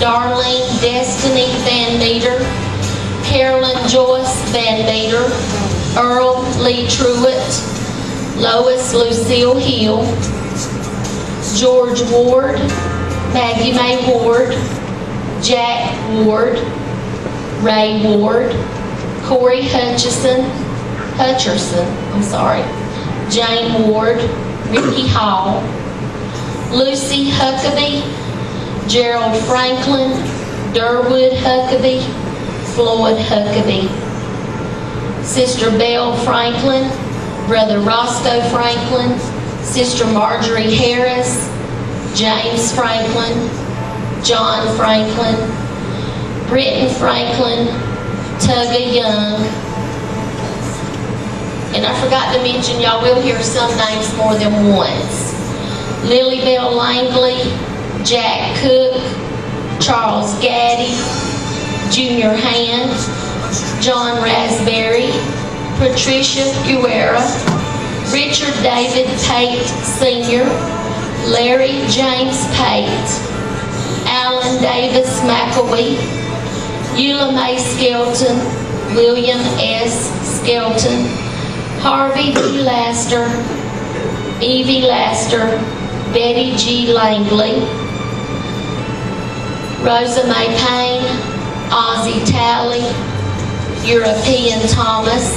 Darlene Destiny Van Meter, Carolyn Joyce Van Meter, Earl Lee Truitt, Lois Lucille Hill, George Ward, Maggie Mae Ward, Jack Ward, Ray Ward, Corey Hutcherson, Jane Ward, Ricky Hall, Lucy Huckabee, Gerald Franklin, Durwood Huckabee, Floyd Huckabee, Sister Belle Franklin, Brother Roscoe Franklin, Sister Marjorie Harris, James Franklin, John Franklin, Britton Franklin, Tugga Young, and I forgot to mention, y'all will hear some names more than once. Lilybell Langley, Jack Cook, Charles Gaddy, Junior Hand, John Raspberry, Patricia Guerra, Richard David Pate Sr., Larry James Pate, Alan Davis McElwee, Eula Mae Skelton, William S. Skelton, Harvey D. Laster, Evie Laster, Betty G. Langley, Rosa Mae Payne, Ozzie Talley, European Thomas,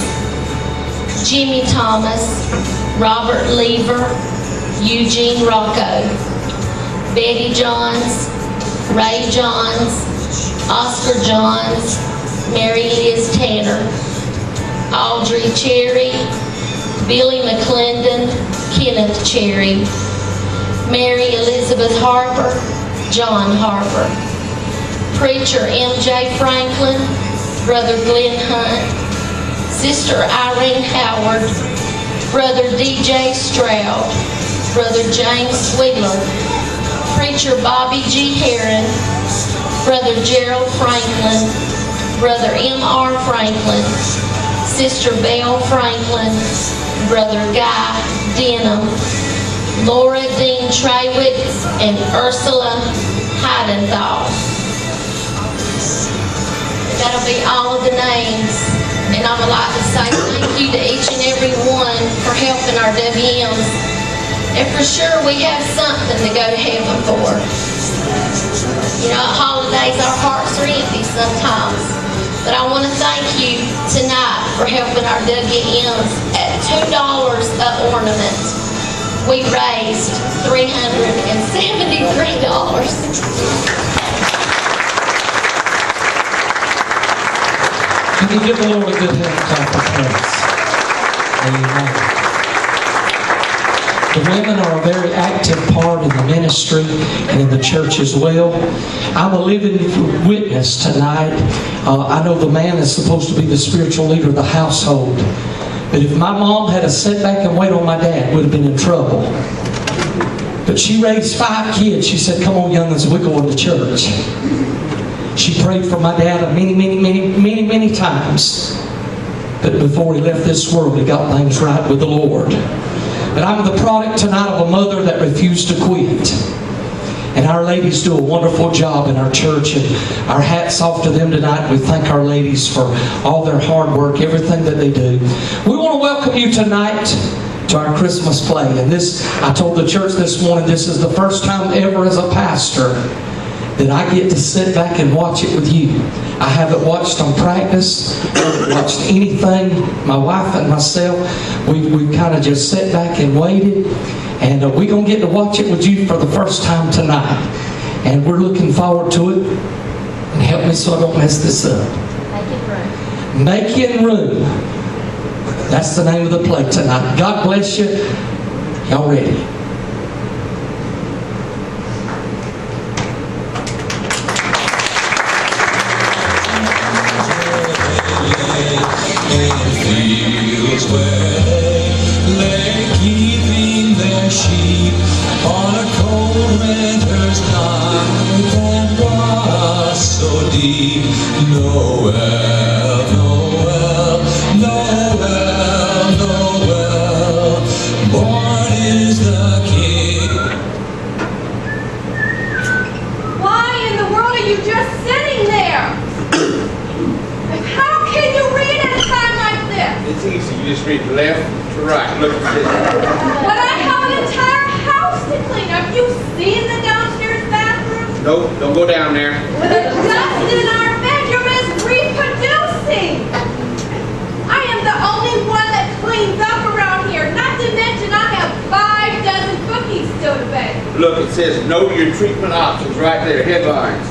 Jimmy Thomas, Robert Lever, Eugene Rocco, Betty Johns, Ray Johns, Oscar Johns, Mary Liz Tanner, Audrey Cherry, Billy McClendon, Kenneth Cherry, Mary Elizabeth Harper, John Harper, Preacher M.J. Franklin, Brother Glenn Hunt, Sister Irene Howard, Brother D.J. Stroud, Brother James Wheeler, Preacher Bobby G. Heron, Brother Gerald Franklin, Brother M.R. Franklin, Sister Belle Franklin, Brother Guy Denham, Laura Dean Trawick, and Ursula Heidenthal. That'll be all of the names. And I would like to say thank you to each and every one for helping our WMs. And for sure, we have something to go to heaven for. You know, at holidays, our hearts are empty sometimes. But I want to thank you tonight for helping our WMs. At $2 an ornament, we raised $373. Can you give the Lord a good hand clap of praise? Amen. The women are a very active part in the ministry and in the church as well. I'm a living witness tonight. I know the man is supposed to be the spiritual leader of the household. But if my mom had to sit back and wait on my dad, would have been in trouble. But she raised 5 kids. She said, "Come on, youngins, we're going to church." She prayed for my dad many times. But before he left this world, he got things right with the Lord. But I'm the product tonight of a mother that refused to quit. And our ladies do a wonderful job in our church, and our hats off to them tonight. We thank our ladies for all their hard work, everything that they do. We want to welcome you tonight to our Christmas play. And this, I told the church this morning, this is the first time ever as a pastor that I get to sit back and watch it with you. I haven't watched them practice, I haven't watched anything. My wife and myself, we kind of just sat back and waited. And we're going to get to watch it with you for the first time tonight. And we're looking forward to it. And help me so I don't mess this up. Making Room. That's the name of the play tonight. God bless you. Y'all ready? Fields where they lay keeping their sheep on a cold winter's night and was so deep. Noel, Noel, Noel, Noel, born is the easy. You just read left to right. Look at this. But I have an entire house to clean. Have you seen the downstairs bathroom? Nope, don't go down there. The dust in our bedroom is reproducing. I am the only one that cleans up around here. Not to mention I have 5 dozen cookies still to bake. Look, it says know your treatment options right there, headlines.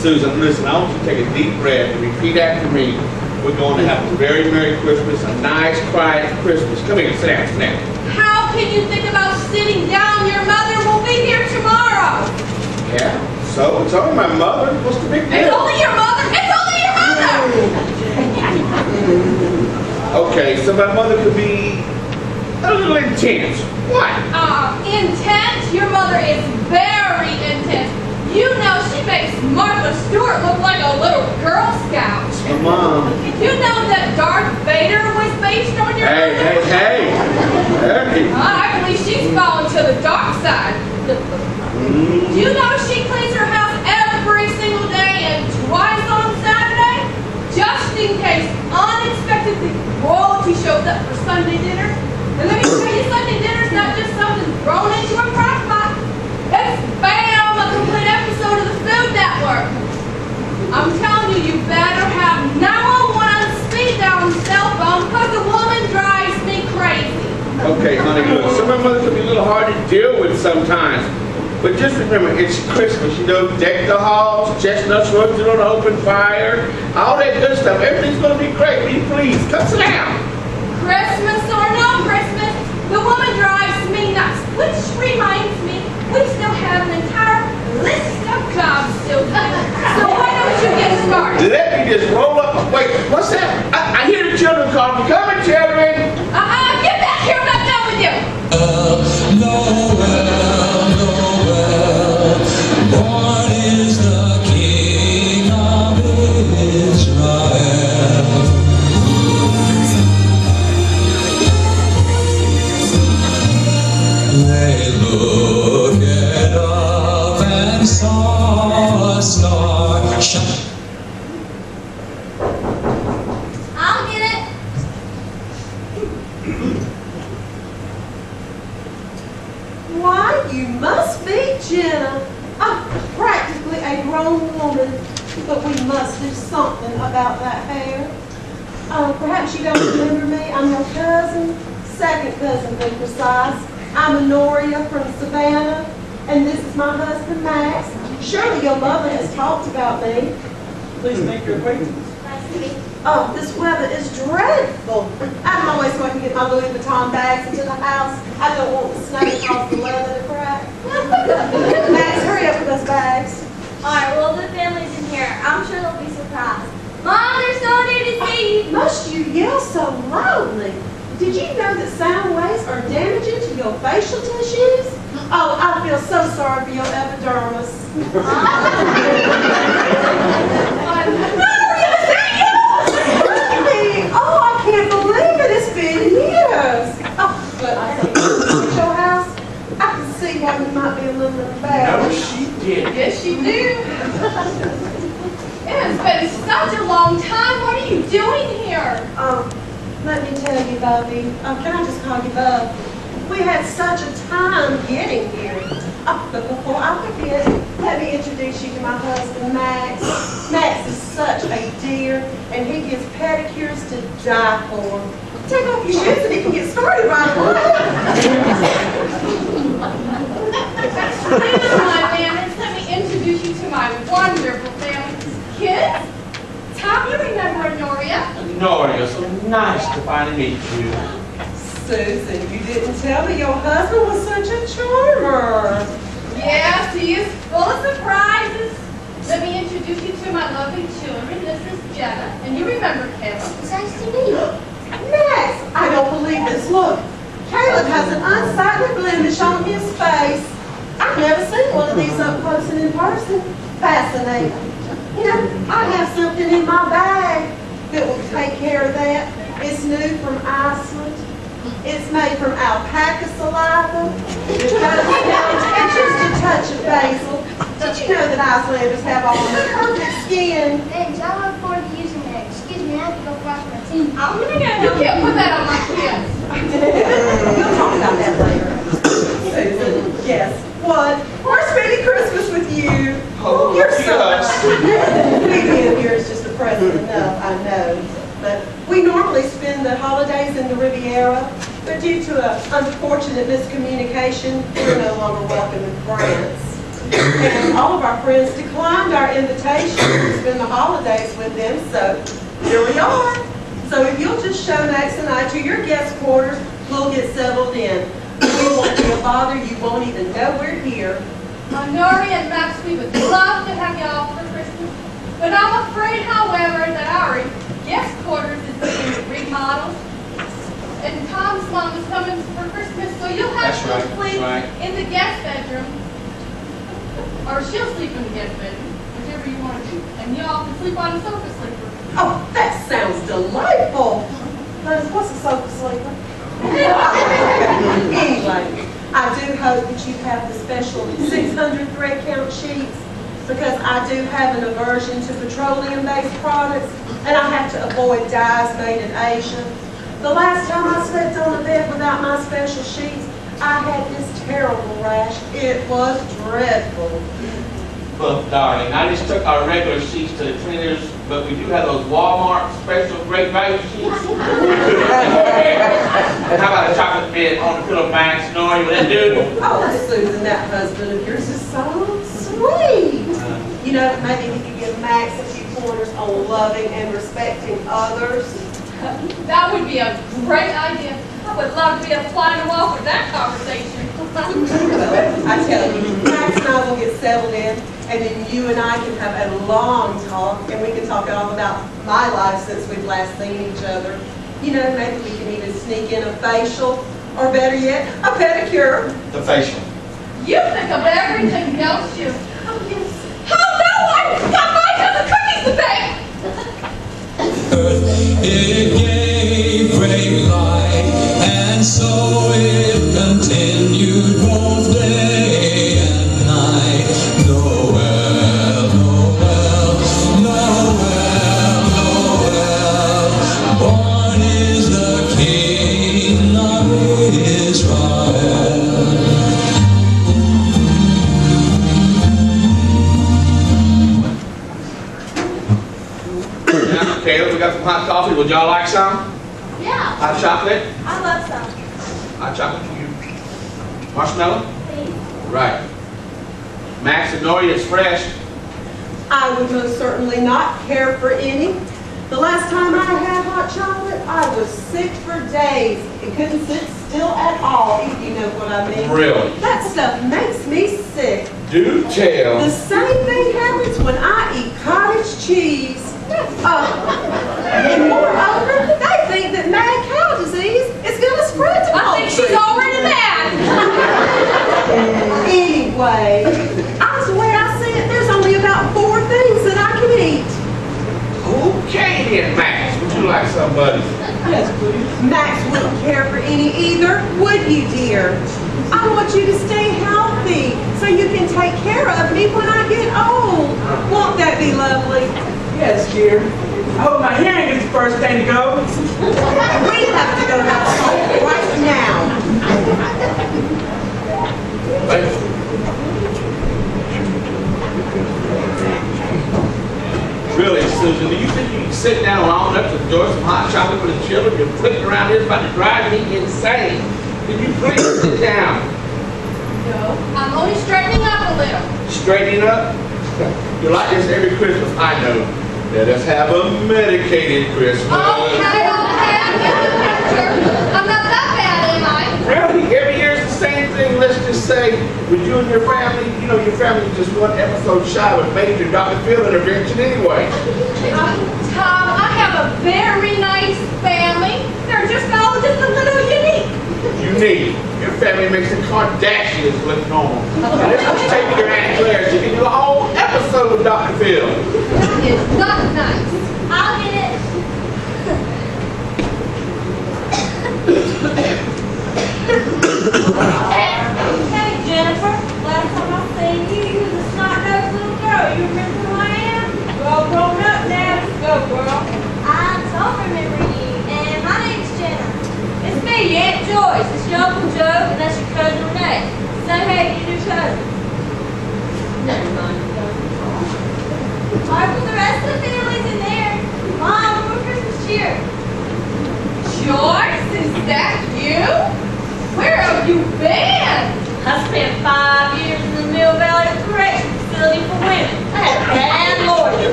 Susan, listen, I want you to take a deep breath and repeat after me. We're going to have a very Merry Christmas, a nice, quiet Christmas. Come here, sit down, sit down. How can you think about sitting down? Your mother will be here tomorrow. Yeah, so it's only my mother. What's the big It's deal? only your mother. It's only your mother. Okay, so my mother could be a little intense. What? Intense? Your mother is very intense. You know she makes Martha Stewart look like a little Girl Scout. My mom. You know that Darth Vader was based on your Hey, mother? hey, hey. Hey. I believe she's fallen to the dark side. You know she cleans her house every single day and twice on Saturday? Just in case unexpectedly royalty shows up for Sunday dinner. And let me tell you, Sunday dinner's not just something thrown into a crock pot. It's BAM! A complete episode of the Food Network. I'm telling you, you better have 911 on speed dial and cell phone because the woman drives me crazy. Okay, honey, look, some of my mother can be a little hard to deal with sometimes. But just remember, it's Christmas, you know, deck the halls, chestnuts roasted on an open fire, all that good stuff. Everything's going to be great. Will you please come sit down? Christmas or no Christmas, the woman drives me nuts. Which reminds me, we still have an entire list of jobs still to do. So why don't you get started? Let me just roll up. Wait, what's that? I hear the children calling me. Come in, children. Get back here, I'm not done with you. Noel, Noel, born is the King of Israel. They looked up and saw a star shine. I'll get it. Why, you must be Jenna. I'm practically a grown woman, but we must do something about that hair. Perhaps you don't remember me. I'm your cousin, second cousin to be precise. I'm Honoria from Savannah, and this is my husband, Max. Surely your mother has talked about me. Please make your acquaintance. Nice to meet you. Oh, this weather is dreadful. I'm always going to get my Louis Vuitton bags into the house. I don't want the snow to cause the leather to crack. Max, hurry up with those bags. Alright, well, the family's in here. I'm sure they'll be surprised. Mom, they're so near to see you. Must you yell so loudly? Did you know that sound waves are damaging to your facial tissues? Oh, I feel so sorry for your epidermis. Oh, I can't believe it. It's been years. Oh, but I think at your house, I can see why you might be a little embarrassed. she did. Yes, you do. It has been such a long time. What are you doing here? Let me tell you, Bubby. Can I just call you Bub? We had such a time getting here. But before I forget, let me introduce you to my husband, Max. Max is such a dear, and he gives pedicures to die for. Take off your shoes and he can get started right away. Here's my manners. Let me introduce you to my wonderful family. Kids, Tom, you remember Honoria? Honoria, so nice to finally meet you. Susan, you didn't tell me your husband was such a charmer. Yes, he is full of surprises. Let me introduce you to my lovely children. This is Jenna, and you remember Kevin. It's nice to meet you. Max, I don't believe this. Look, Caleb has an unsightly blemish on his face. I've never seen one of these up close and in person. Fascinating. You know, I have something in my bag that will take care of that. It's new from Iceland. It's made from alpaca saliva. It goes down to just a touch of basil. Did you know that Icelanders have all the perfect skin? Thanks, I look forward to using that. Excuse me me. I have to go brush my teeth. I'm gonna get it. You can't put that on my kids. We'll talk about that later. Susan, yes. What? More Speedy Christmas with you. Oh, You're so yes. We do. Here is just a present enough, I know. But we normally spend the holidays in the Riviera, but due to an unfortunate miscommunication, we're no longer welcome in France. And all of our friends declined our invitation to spend the holidays with them, so here we are. So if you'll just show Max and I to your guest quarters, we'll get settled in. We won't be a bother. You won't even know we're here. Nori and Max, we would love to have y'all for Christmas, but I'm afraid, however, that our guest quarters is being remodeled. And Tom's mom is coming for Christmas, so you'll have to sleep in the guest bedroom. Or she'll sleep in the guest bedroom, whichever you want to do. And y'all can sleep on the sofa sleeper. Oh, that sounds delightful. What's a sofa sleeper? Anyway, I do hope that you have the special 600 thread count sheets, because I do have an aversion to petroleum-based products, and I have to avoid dyes made in Asia. The last time I slept on a bed without my special sheets, I had this terrible rash. It was dreadful. Well, darling, I just took our regular sheets to the cleaners, but we do have those Walmart special great value sheets. And how about a chocolate bed on the pillow, Max? Nori, will that do? Oh, Susan, that husband of yours is so sweet. You know, maybe he could give Max a few pointers on loving and respecting others. That would be a great idea. I would love to be a fly on the wall for that conversation. Well, I tell you, Max and I will get settled in, and then you and I can have a long talk, and we can talk all about my life since we've last seen each other. You know, maybe we can even sneak in a facial, or better yet, a pedicure. The facial. You think of everything, don't you? Oh, yes. Oh, no, I've got my dozen cookies to bake! Earth, it gave great light, and so it continued both day and night. Noel, Noel, Noel, Noel, born is the King of Israel. Caleb, we got some hot coffee. Would y'all like some? Yeah, Hot chocolate? I love some. Hot chocolate for you. Marshmallow? Please. Right. Max and Nori, it's fresh. I would most certainly not care for any. The last time I had hot chocolate, I was sick for days. It couldn't sit still at all, if you know what I mean. Really? That stuff makes me sick. Do tell. The same thing happens when I eat cottage cheese. And moreover, they think that mad cow disease is going to spread to I think she's already mad. Anyway, that's the way I see it. There's only about 4 things that I can eat. Okay then, Max. Would you like some, buddy? Yes, please. Max wouldn't care for any either, would you, dear? I want you to stay healthy so you can take care of me when I get old. Won't that be lovely? Yes, dear. I hope my hearing is the first thing to go. We have to go out right now. Really, Susan, do you think you can sit down long enough to enjoy some hot chocolate for the children? You're flipping around here, it's about to drive me insane. Can you please sit down? No, I'm only straightening up a little. Straightening up? You're like this every Christmas, I know. Let us have a medicated Christmas. Okay, get the picture. I'm not that bad, am I? Really, every year it's the same thing. Let's just say, with you and your family, you know, your family is just one episode shy with major Dr. Phil intervention anyway. Tom, I have a very nice family. They're just all just a little unique. Unique. Your family makes the Kardashians look normal. Now, let's just take your Aunt Claire. She can do a whole episode with Dr. Phil. That is not nice. I'll get it. Hey, Jennifer. Last time I seen you, you was a snot-nosed little girl. You remember who I am? You're all grown up now. Let's go, girl. I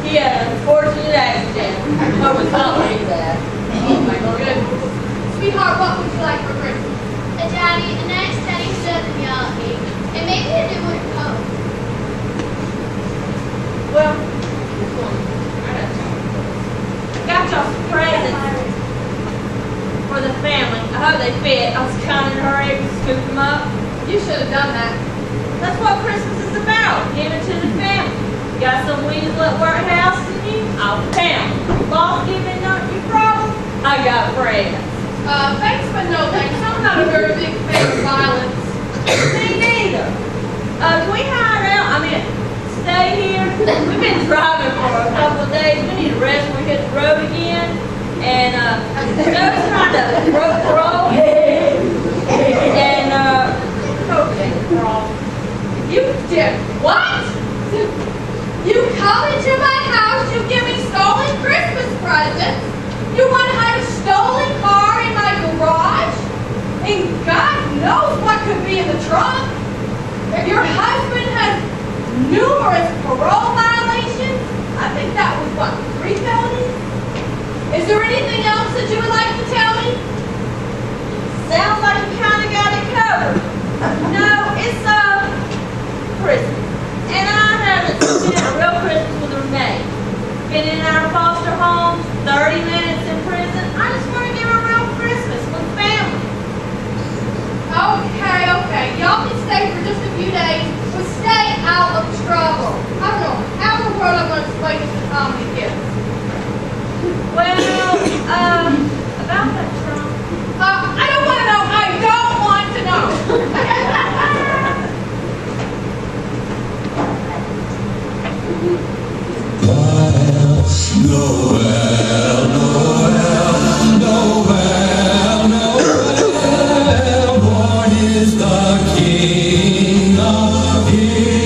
He had an unfortunate accident. Oh, it's not like that. Oh my goodness. Sweetheart, what would you like for Christmas? Daddy, a nice teddy bear and yummy. And maybe a new one coat. Well, I got y'all some presents for the family. I hope they fit. I was kind of in a hurry to scoop them up. You should have done that. That's what Christmas is about. Give it to the family. You got some weasel at warehouse in you? I'll pound. Boss giving up your problem? I got friends. Thanks, but no thanks. I'm not a very big fan of violence. Me neither. Can we hire out? I mean, stay here. We've been driving for a couple of days. We need a rest when we hit the road again. And Joe's trying to rope roll. And okay, wrong. You did what? You come into my house, you give me stolen Christmas presents. You want to hide a stolen car in my garage? And God knows what could be in the trunk. If your husband has numerous parole violations, I think that was what, 3 felonies? Is there anything else that you would like to tell me? Sounds like you kind of got it covered. No, it's Christmas. And I haven't spent a real Christmas with Renee. Been in our foster home, 30 minutes in prison. I just want to give her a real Christmas with family. Okay. Y'all can stay for just a few days, but stay out of trouble. I don't know how in the world I'm going to explain this to Tommy kids. Well, about that trunk. I don't want to know. I don't want to know. Noel, Noel, Noel, Noel, born is the King of Israel.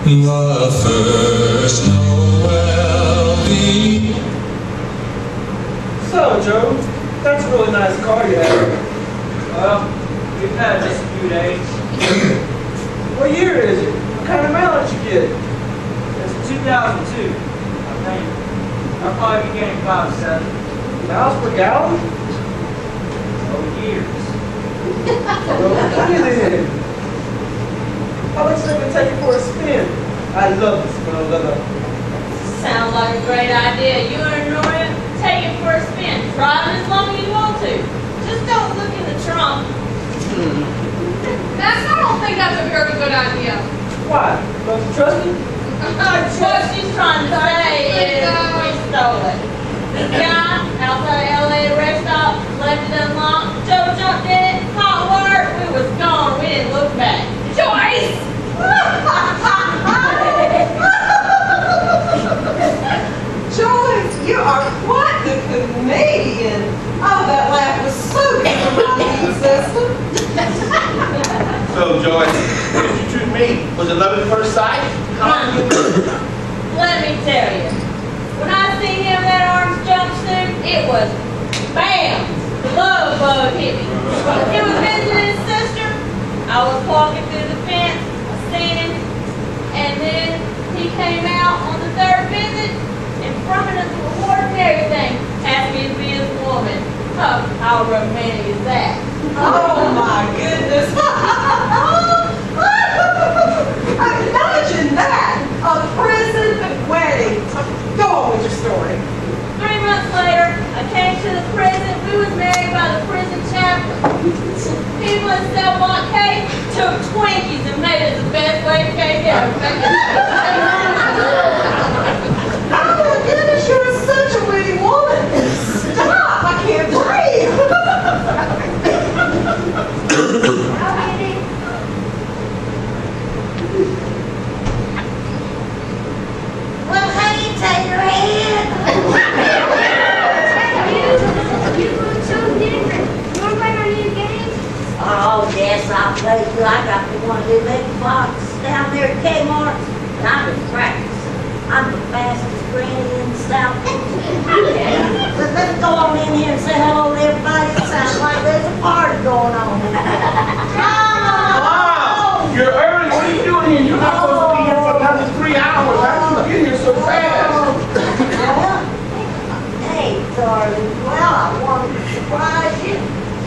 The first Noel be. So, Joe, that's a really nice car you have. Well, we've had it just a few days. What year is it? What kind of mileage you get? It's 2002, I think. I'll probably be getting about 7 Miles per gallon? years. Okay then. How much is it going to take you for a spin? I love the smell of leather. Sounds like a great idea. You and Nora take it for a spin. Drive it as long as you want to. Just don't look in the trunk. I don't think that's a very good idea. Why? Don't you trust me? What she's trying to say is we stole it. The guy outside LA rest stop left it unlocked. Joe jumped in it. Hot work. We was gone. We didn't look back. Joyce! Joyce, you are quite the comedian. Oh, that laugh was so good for my immune system. So, Joyce, how did you treat me? Was it love at first sight? Let me tell you. When I seen him in that orange jumpsuit, it was bam! The love bug hit me. He was visiting his sister. I was walking through the fence. I seen him. And then he came out on the 3rd visit and promised us a reward and everything. Asked me to be his woman. Oh, how romantic is that? Oh my goodness. Imagine that. A prison wedding. Go on with your story. 3 months later, I came to the prison. We was married by the prison chaplain. People that sell want cake took Twinkies and made it the best wedding cake ever. Oh my goodness, you're such a witty woman. Stop, I can't breathe. Well, hey, take her hand. You look so different. You want to play my new game? Oh, yes, I'll play you. I got the one who made the box down there at Kmart, and I've been practicing. I'm the fastest granny in the South. Yeah. Let's go on in here and say hello to everybody. It sounds like there's a party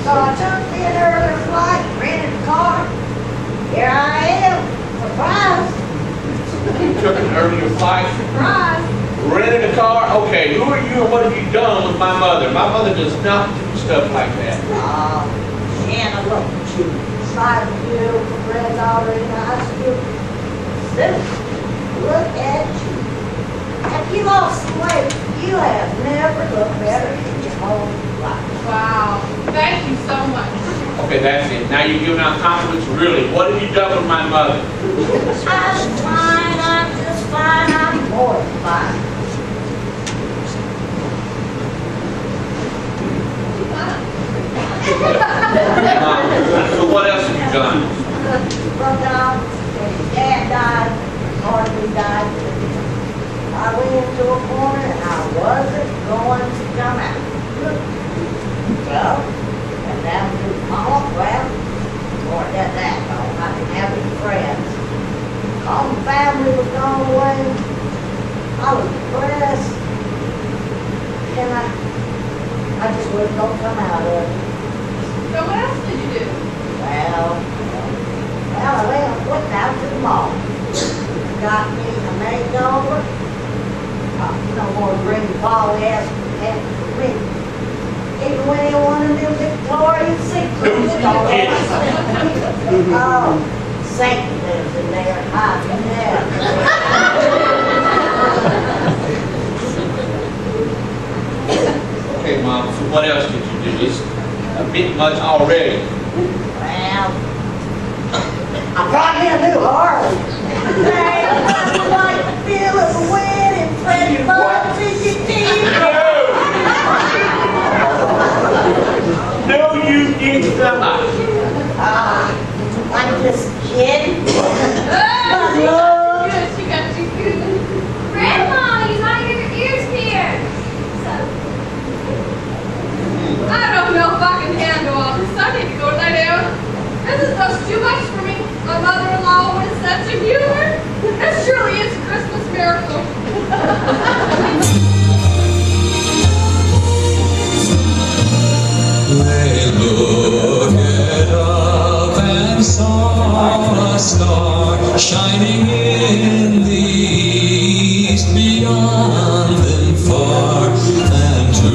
So I took me an earlier flight, rented a car. Here I am. Surprise. You took an earlier flight, Surprise. rented a car. Okay, who are you and what have you done with my mother? My mother does not do stuff like that. Shanna, look at you. Smiling beautiful granddaughter in high school. Susan, look at you. Have you lost some weight? You have never looked better in your whole life. Wow. Thank you so much. Okay, that's it. Now you're giving out compliments. Really, what have you done with my mother? I'm fine, I'm just fine, I'm more than fine. So what else have you done? Well, now, when his dad died, hardly died. I went into a corner and I wasn't going to come out. Well, and down to Mama, well, more than that, though, I didn't have any friends. All the family was gone away. I was depressed. And I just wasn't going to come out of it. So what else did you do? Well, I went out to the mall. Got me a makeover. No more green ball ass had for me. Even when they wanted them Victoria's Secret stores. Oh, Satan lives in there, hiding there. Okay, Mom, so what else did you do? It's a bit much already. Well, I brought me a new Harley. Hey, nothing like the feel of the wind and fresh bugs in your teeth. No, you did not. I'm just kidding. Good, she got you good. Grandma, you got your ears pierced. I don't know if I can handle all this. I need to go lay down. This is just too much for me. My mother-in-law with a sense of humor. This surely is a Christmas miracle. They looked up and saw a star shining in the east, beyond and far, and to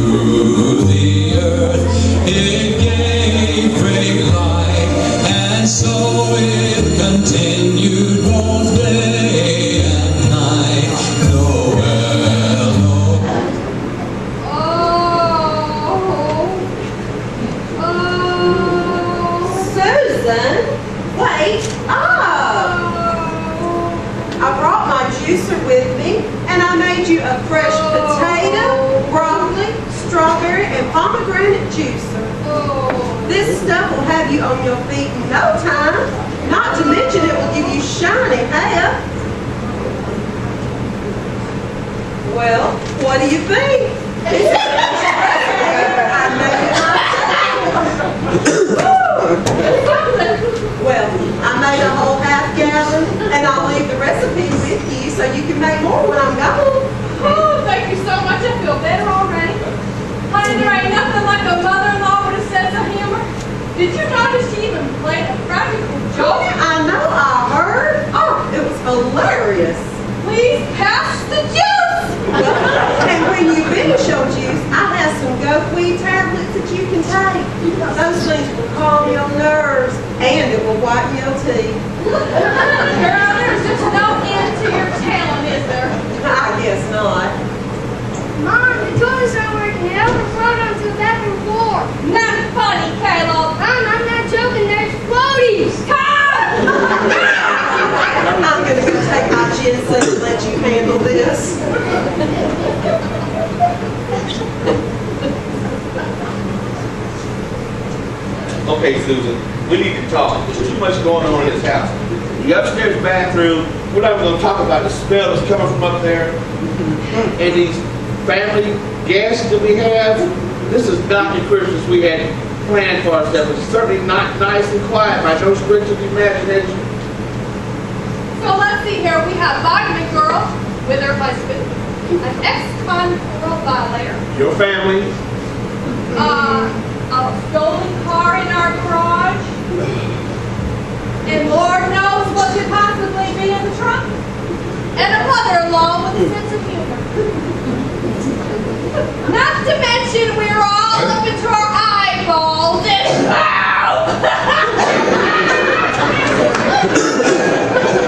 the earth it gave great light, and so it continued both day and night. Noel, Noel. Susan, wait up! I brought my juicer with me, and I made you a fresh potato, broccoli, strawberry, and pomegranate juicer. This stuff will have you on your feet in no time. Not to mention it will give you shiny hair. Well, what do you think? Well, I made a whole half gallon, and I'll leave the recipe with you so you can make more when I'm gone. Oh, thank you so much. I feel better already. Honey, there ain't nothing like a mother-in-law with a sense of humor. Did you notice she even played a practical joke? I know, I heard. Oh, it was hilarious. Please pass the juice. And when you finish your juice, I have some goat-weed tablets that you can take. Those things will calm your nerves, and it will whiten your teeth. Girl, there's just no end to your talent, is there? I guess not. Mom, the toys aren't working. They overflowed onto the bathroom floor. Not funny, Caleb. Mom, I'm not joking. There's floaties. I'm going to go take my ginseng and let you handle this. Okay, Susan, we need to talk. There's too much going on in this house. The upstairs bathroom, we're not even going to talk about the smell that's coming from up there. And these family guests that we have, this is not the Christmas we had planned for ourselves. It's certainly not nice and quiet by no stretch of the imagination. So let's see here. We have Vitamin Girl with her husband, an ex-con world violator, Your family, a stolen car sense of humor. Not to mention we were all up into our eyeballs and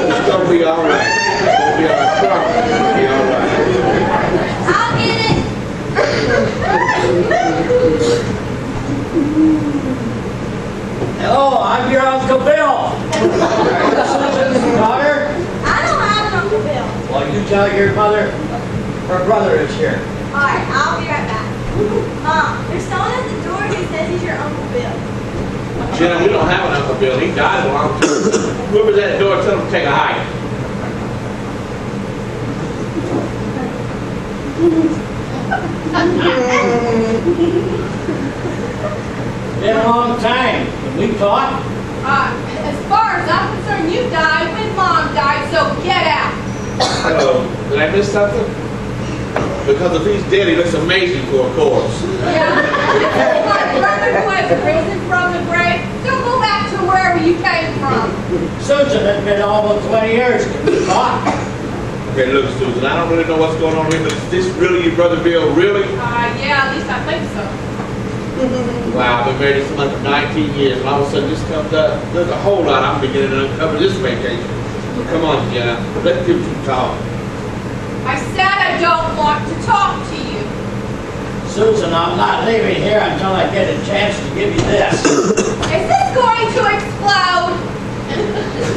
It's gonna be all right. It's gonna be all right. Promise. It'll be all right. I'll get it. Hello, I'm your Uncle Bill. Susan's daughter. I don't have an Uncle Bill. Well, you tell your mother her brother is here. All right, I'll be right back. Mom, there's someone at the door who says he's your Uncle Bill. Jenna, we don't have an Uncle Bill. He died a long time. Whoever's at the door, tell him to take a hike. Been a long time. Can we talk? As far as I'm concerned, you died when Mom died, so get out. Uh-oh. Did I miss something? Because if he's dead, he looks amazing for a corpse. Yeah, this is my brother who has risen from the grave. So go back to wherever you came from. Susan, it's been almost 20 years. Can we talk? Okay, look, Susan, I don't really know what's going on here, but is this really your brother Bill? Really? Yeah, at least I think so. Wow, I've been married to someone for 19 years, and all of a sudden this comes up. There's a whole lot I'm beginning to uncover this vacation. Come on, Jenna, let's give you talk. I said I don't want to talk to you. Susan, I'm not leaving here until I get a chance to give you this. Is this going to explode?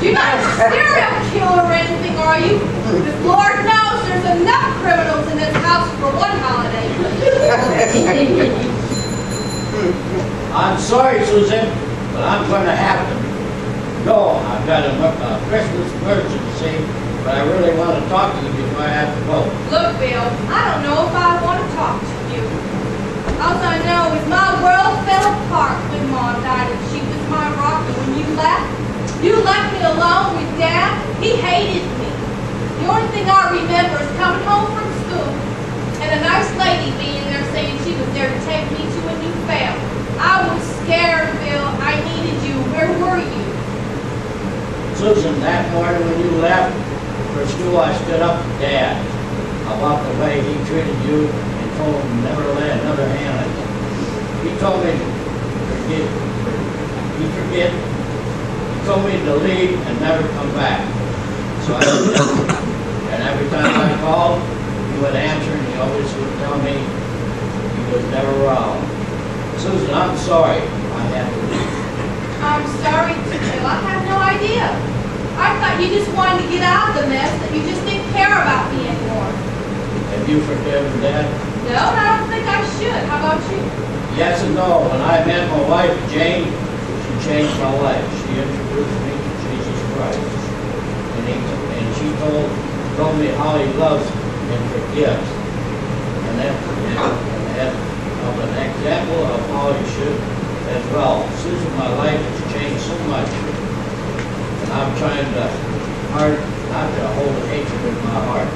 You're not a serial killer or anything, are you? Because Lord knows there's enough criminals in this house for one holiday. I'm sorry, Susan, but I'm going to have to go. I've got a Christmas emergency, but I really want to talk to you before I have to go. Look, Bill, I don't know if I want to talk to you. All I know is my world fell apart when Mom died and she was my rock. And when you left me alone with Dad. He hated me. The only thing I remember is coming home from school and a nice lady being there saying she was there to take me to a new family. I was scared, Bill. I needed you. Where were you? Susan, that morning when you left for school, I stood up to Dad about the way he treated you and told him never to lay another hand on you. He told me to forget. He told me to leave and never come back. So I did. And every time I called, he would answer and he always would tell me he was never wrong. Susan, I'm sorry I had to leave. I'm sorry, Bill. I have no idea. I thought you just wanted to get out of the mess, that you just didn't care about me anymore. Have you forgiven Dad? No, and I don't think I should. How about you? Yes and no. When I met my wife, Jane, she changed my life. She introduced me to Jesus Christ. And she told me how he loves and forgives. And that of an example of how he should as well. Susan, my life has changed so much. And I'm trying not to hold hatred in my heart.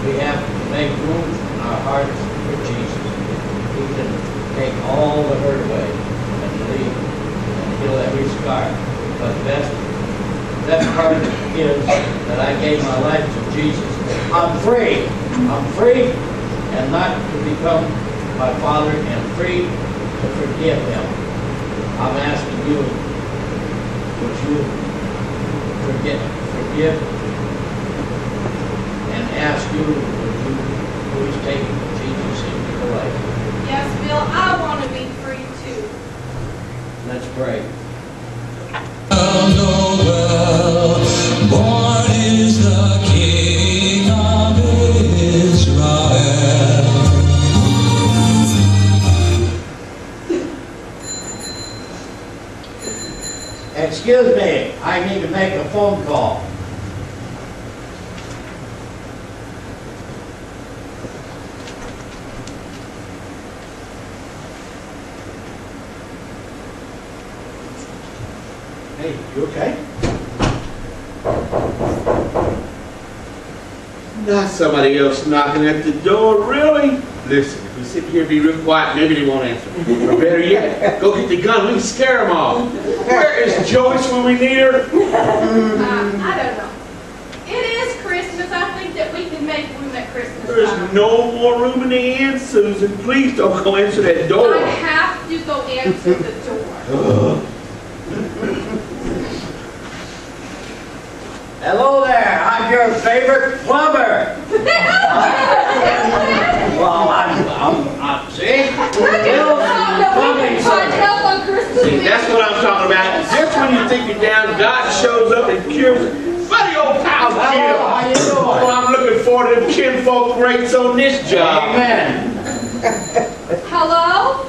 We have to make room in our hearts for Jesus. He can take all the hurt away and leave and heal every scar. But the best part is that I gave my life to Jesus. I'm free. I'm free and not to become my father and free to forgive him. I'm asking you, would you forgive and ask you, would you please take Jesus into your life? Yes, Bill, I want to be free too. Let's pray. Noel, born is the King of Israel. Excuse me, I need to make a phone call. Hey, you okay? Not somebody else knocking at the door, really? Listen, if we sit here and be real quiet, maybe they won't answer. Or better yet, go get the gun, we can scare them all. Where is Joyce when we need her? I don't know. It is Christmas. I think that we can Christmas There's time. no more room in the inn, Susan. Please don't go answer that door. I have to go answer the door. Hello there, I'm your favorite plumber. Well, I'm see? See, that's what I'm talking about. Just when you think you're down, God shows up and cures it. Buddy old pal Jim. How you doing? Well, I'm looking forward to them kinfolk rates on this job. Amen. Hello?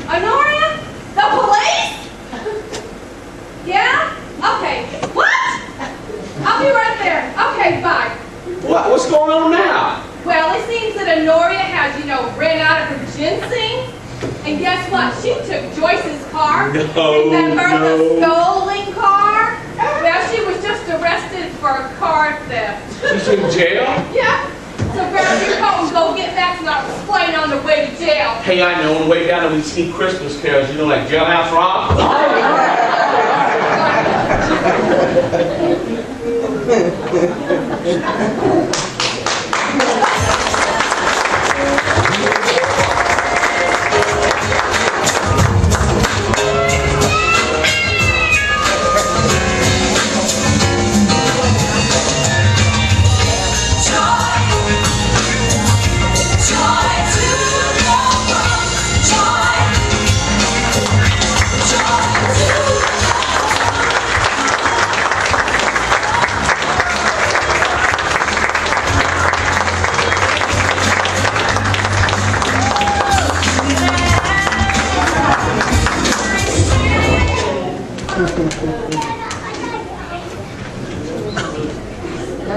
Honoria? The police? Yeah? Okay. What? I'll be right there. Okay, bye. What's going on now? Well, it seems that Honoria has, ran out of her ginseng. And guess what? She took Joyce's car. Remember the stolen car? Well, she was just arrested for car theft. She's in jail? Yeah. So grab your coat and go get back to our plane on the way to jail. Hey, I know. On the way down, we sing Christmas carols. Like Jailhouse Rock.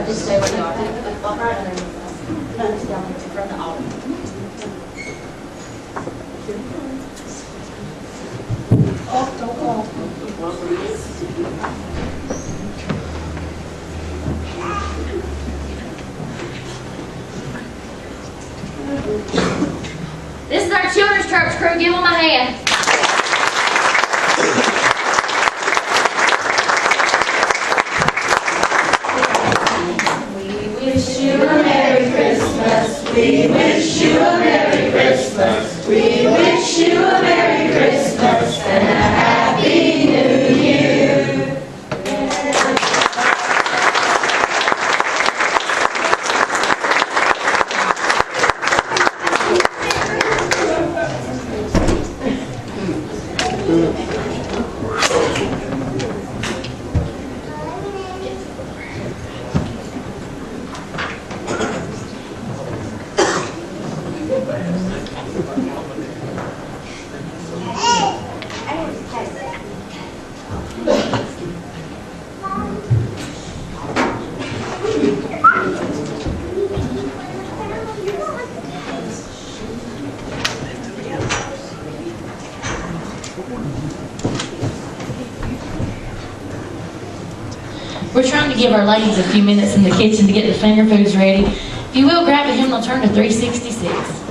Just stay where you are. Walk right under. Down in front of the altar. Oh, don't fall. This is our children's church crew. Give them a hand. We wish you a Merry Christmas. We wish you a Merry Christmas and a Happy New Year. We're trying to give our ladies a few minutes in the kitchen to get the finger foods ready. If you will, grab a hymnal, turn to 366.